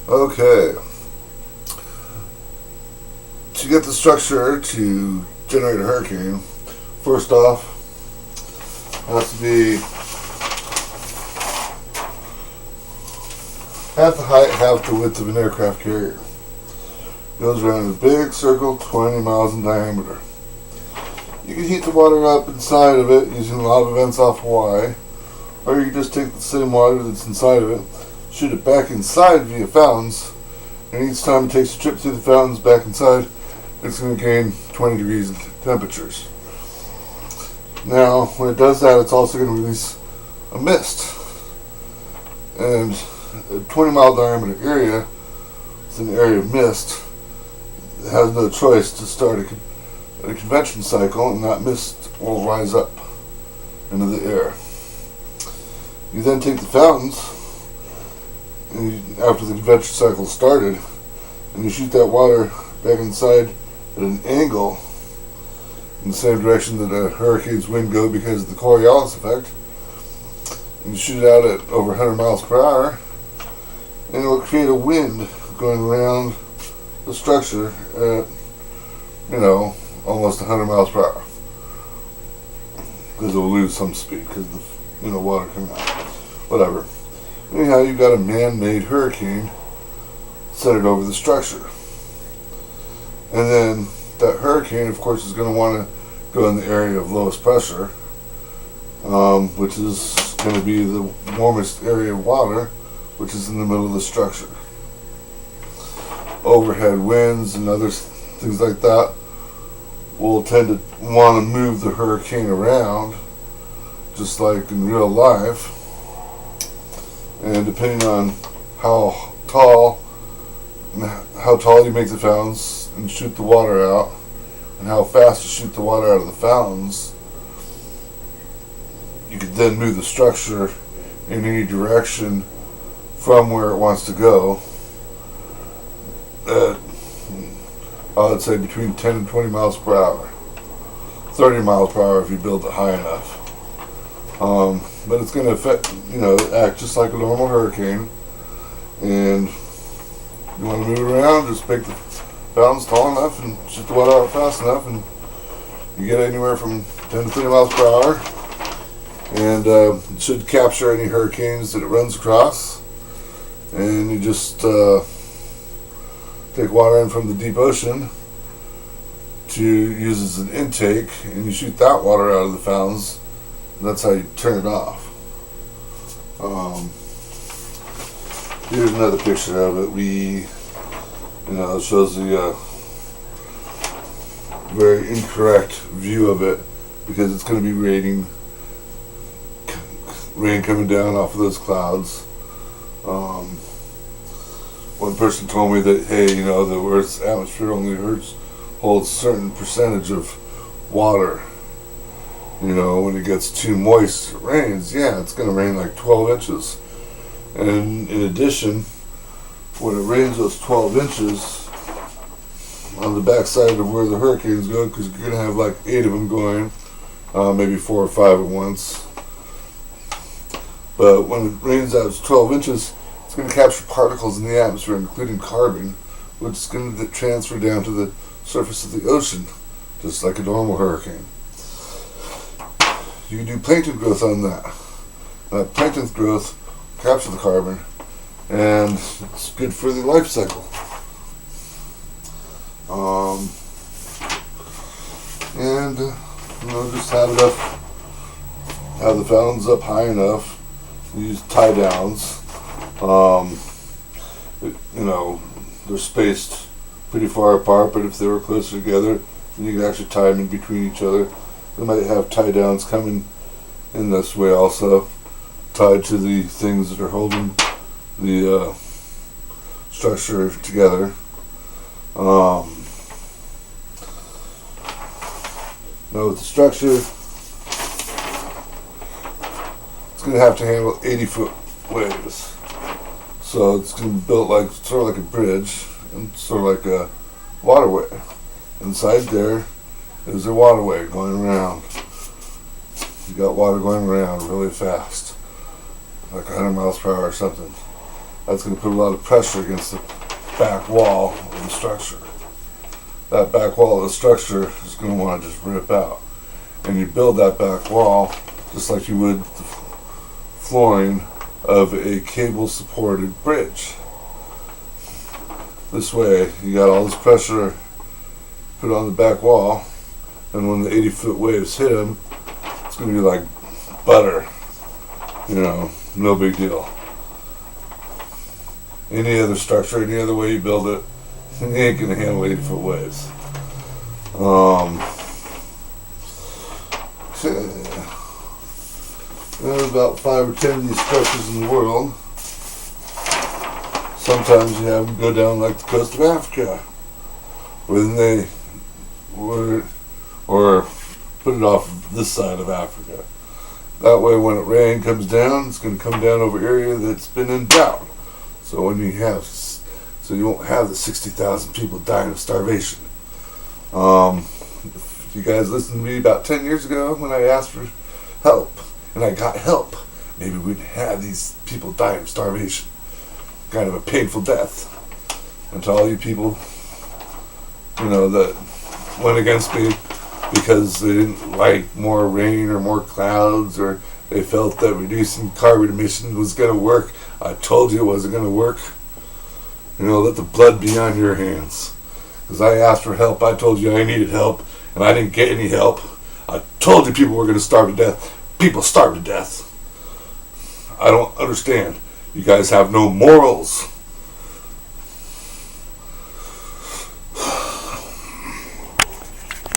Okay. To get the structure to generate a hurricane, first off, it has to be half the height, half the width of an aircraft carrier. It goes around a big circle, 20 miles in diameter. You can heat the water up inside of it using lava vents off Hawaii, or you can just take the same water that's inside of it, shoot it back inside via fountains, and each time it takes a trip through the fountains back inside, it's going to gain 20 degrees in temperatures. Now, when it does that, it's also going to release a mist. And a 20-mile diameter area with an area of mist has no choice to start a convection cycle, and that mist will rise up into the air. You then take the fountains, and after the convection cycle started, and you shoot that water back inside at an angle in the same direction that a hurricane's wind go because of the Coriolis effect, and you shoot it out at over 100 miles per hour, and it will create a wind going around the structure at, almost 100 miles per hour, because it will lose some speed because the water coming out. Whatever. Anyhow, you've got a man-made hurricane centered over the structure. And then that hurricane, of course, is going to want to go in the area of lowest pressure, which is going to be the warmest area of water, which is in the middle of the structure. Overhead winds and other things like that will tend to want to move the hurricane around, just like in real life. And depending on how tall you make the fountains and shoot the water out, and how fast you shoot the water out of the fountains, you could then move the structure in any direction from where it wants to go at, I would say, between 10 and 20 miles per hour. 30 miles per hour if you build it high enough. But it's going to act just like a normal hurricane. And you want to move it around, just make the fountains tall enough and shoot the water out fast enough, and you get anywhere from 10 to 30 miles per hour. And it should capture any hurricanes that it runs across. And you just take water in from the deep ocean to use as an intake, and you shoot that water out of the fountains. And that's how you turn it off. Here's another picture of it. It shows the very incorrect view of it because it's going to be rain coming down off of those clouds. One person told me that, hey, the Earth's atmosphere only holds a certain percentage of water. When it gets too moist, it rains. Yeah, it's going to rain like 12 inches. And in addition, when it rains those 12 inches on the backside of where the hurricanes go, because you're going to have like 8 of them going, maybe 4 or 5 at once. But when it rains out 12 inches, it's going to capture particles in the atmosphere, including carbon, which is going to transfer down to the surface of the ocean, just like a normal hurricane. You can do plankton growth on that. That plankton growth captures the carbon, and it's good for the life cycle. Just have the fountains up high enough. Use tie downs. They're spaced pretty far apart, but if they were closer together, then you could actually tie them in between each other. They might have tie downs coming in this way also, tied to the things that are holding the structure together. Now with the structure, it's going to have to handle 80-foot waves. So it's going to be built sort of like a bridge and sort of like a waterway. Inside there is a waterway going around. You got water going around really fast, like 100 miles per hour or something. That's going to put a lot of pressure against the back wall of the structure. That back wall of the structure is going to want to just rip out. And you build that back wall just like you would the flooring of a cable supported bridge. This way you got all this pressure put on the back wall, and when the 80-foot waves hit them, it's going to be like butter. No big deal. Any other structure, any other way you build it, you ain't going to handle 80-foot waves. There's about 5 or 10 of these structures in the world. Sometimes you have them go down like the coast of Africa, or put it off this side of Africa. That way, when it rain comes down, it's going to come down over area that's been endowed. So you won't have the 60,000 people dying of starvation. If you guys listened to me about 10 years ago when I asked for help, and I got help, maybe we'd have these people dying of starvation. Kind of a painful death. And to all you people, that went against me because they didn't like more rain or more clouds, or they felt that reducing carbon emissions was going to work. I told you it wasn't going to work. Let the blood be on your hands. Because I asked for help. I told you I needed help, and I didn't get any help. I told you people were going to starve to death. People starve to death. I don't understand. You guys have no morals.